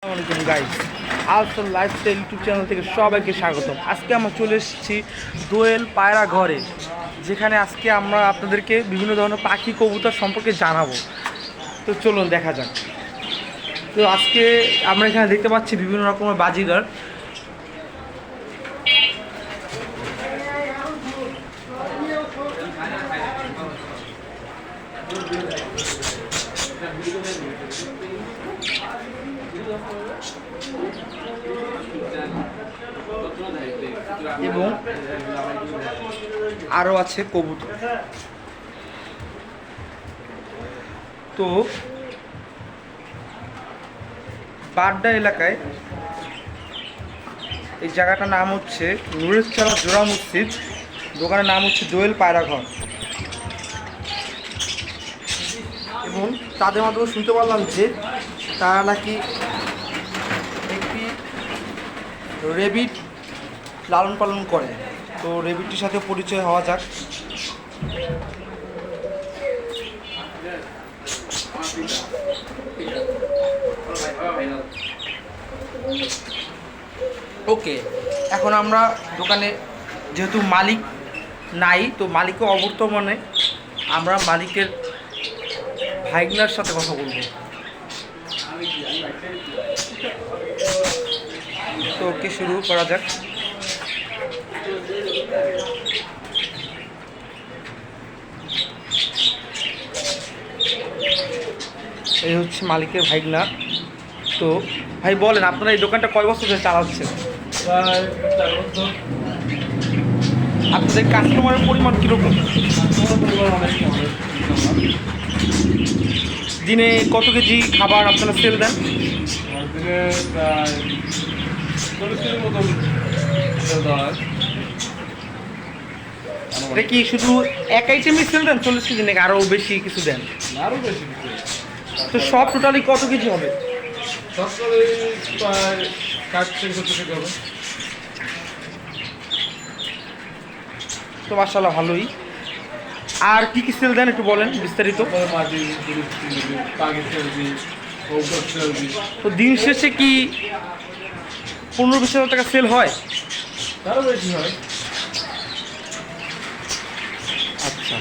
আসসালামু guys, ulcer lifestyle YouTube channel থেকে সবাইকে স্বাগতম। আজকে আমরা চলে এসেছি দোয়েল পায়রা ঘরে, যেখানে আজকে আমরা আপনাদেরকে বিভিন্ন ধরনের পাখি কবুতর সম্পর্কে জানাবো। তো চলুন দেখা যাক। তো আজকে আমরা এখানে দেখতে পাচ্ছি বিভিন্ন রকমের বাজিগার। এবং আরও আছে কবুতর। তো বাড্ডা এলাকায় এই জায়গাটার নাম হচ্ছে নুরেরচালা জোড়া মসজিদ, দোকানের নাম হচ্ছে দোয়েল পায়রা ঘর। এবং তাদের মাধ্যমে শুনতে পারলাম যে তারা নাকি একটি রেবিট লালন পালন করে। তো রেবিটটির সাথে পরিচয় হওয়া যাক। ওকে, এখন আমরা দোকানে যেহেতু মালিক নাই, তো মালিকও অবর্তমানে আমরা মালিকের ভাইগনার সাথে কথা বলবো। তো ওকে, শুরু করা যাক। এই হচ্ছে মালিকের ভাইগনা। তো ভাই বলেন, আপনারা এই দোকানটা কয় বছর ধরে চালাচ্ছেন? আপনাদের কাস্টমারের পরিমাণ কীরকম? দিনে কত কেজি খাবার আপনারা সেল দেন? এটা কি শুধু এক আইটেমই সেল দেন 40 কেজি নাকি আরও বেশি কিছু দেন? আরও বেশি। তো সব টোটালি কত কেজি হবে? তো মাশাআল্লাহ ভালোই। আর কি কি সেল দেন একটু বলেন বিস্তারিত। তো দিন শেষে কি 15-20 হাজার টাকা সেল হয়? তারও বেশি হয়। আচ্ছা,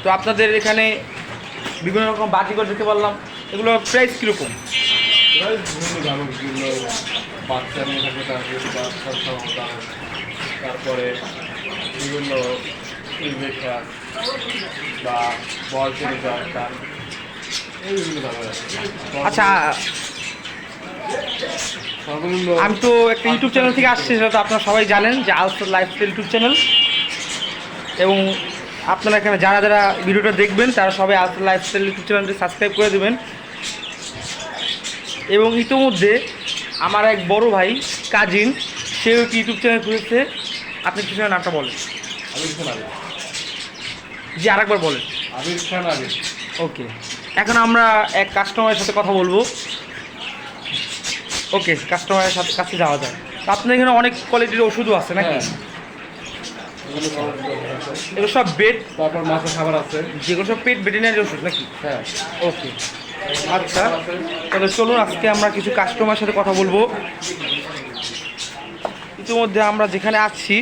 তো আপনাদের এখানে বিভিন্ন রকম বাজিঘর দেখতে পারলাম, এগুলোর প্রাইস কীরকম? বাচ্চা নিয়ে থাকে তারপরে বিভিন্ন ইনভেস্টার বা বল চলে যায় তার এই বিভিন্ন ধরনের। আচ্ছা, আমি তো একটা ইউটিউব চ্যানেল থেকে আসছি, সেটা তো আপনারা সবাই জানেন যে আলসার লাইফস্টাইল ইউটিউব চ্যানেল। এবং আপনারা এখানে যারা যারা ভিডিওটা দেখবেন তারা সবাই আলসার লাইফস্টাইল ইউটিউব চ্যানেলটি সাবস্ক্রাইব করে দেবেন। এবং ইতিমধ্যে আমার এক বড় ভাই কাজিন, সেও একটি ইউটিউব চ্যানেল খুলেছে। আপনি একটু সেটা নামটা বলেন। আবির খান আবির। জি, আরেকবার বলেন। আবির খান আবির। ওকে, এখন আমরা এক কাস্টমারের সাথে কথা বলবো। ওকে, কাস্টমারের সাথে কাছে যাওয়া যায়। তো আপনার এখানে অনেক কোয়ালিটির ওষুধও আছে নাকি? এগুলো সব বেড, তারপর মাছের খাবার আছে, যেগুলো সব পেট ভেটেরিনারি ওষুধ নাকি? হ্যাঁ। ওকে, আচ্ছা, তাহলে চলুন আজকে আমরা কিছু কাস্টমারের সাথে কথা বলবো। ইতিমধ্যে আমরা যেখানে আছি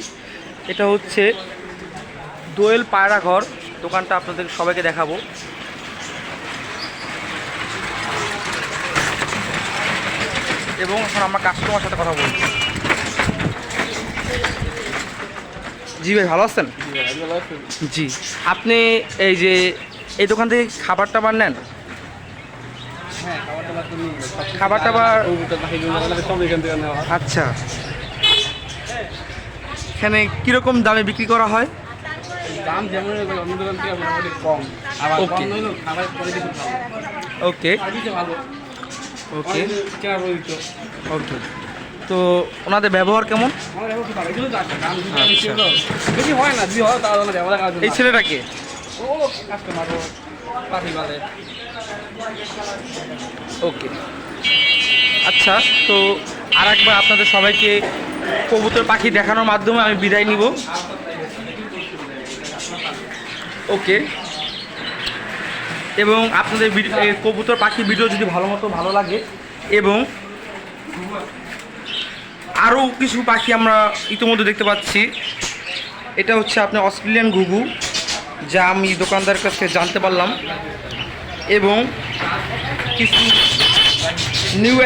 এটা হচ্ছে দোয়েল পায়রা ঘর, দোকানটা আপনাদের সবাইকে দেখাবো। এবং এখন আমরা কাস্টমারের সাথে কথা বলবো। জি ভাই, ভালো আছেন? জি, আপনি এই যে এই দোকান থেকে খাবার টাবার নেন? খাবার টাবার, আচ্ছা, এখানে কীরকম দামে বিক্রি করা হয়? দাম যেমন অন্য দোকান থেকে মোটামুটি কম, আবার কম নইলেও খাবারের কোয়ালিটি খুব ভালো। ওকে ভালো। ওকে কেনার দিত। ওকে, তো ওনাদের ব্যবহার কেমন? আমার এখন ভালো, এগুলো দাম বেশি হয় না, যদি হয় তাহলে ব্যবহার কাজ। এই ছেলেটাকে ও কাস্টমার ও পাখি বালে। ওকে, আচ্ছা, তো আর একবার আপনাদের সবাইকে কবুতর পাখি দেখানোর মাধ্যমে আমি বিদায় নিব। ওকে, এবং আপনাদের এই কবুতর পাখি ভিডিও যদি ভালো লাগে এবং আরও কিছু পাখি আমরা ইতিমধ্যে দেখতে পাচ্ছি। এটা হচ্ছে আপনার অস্ট্রেলিয়ান ঘুঘু, যা আমি দোকানদারের কাছ থেকে জানতে পারলাম, এবং কিছু নিউ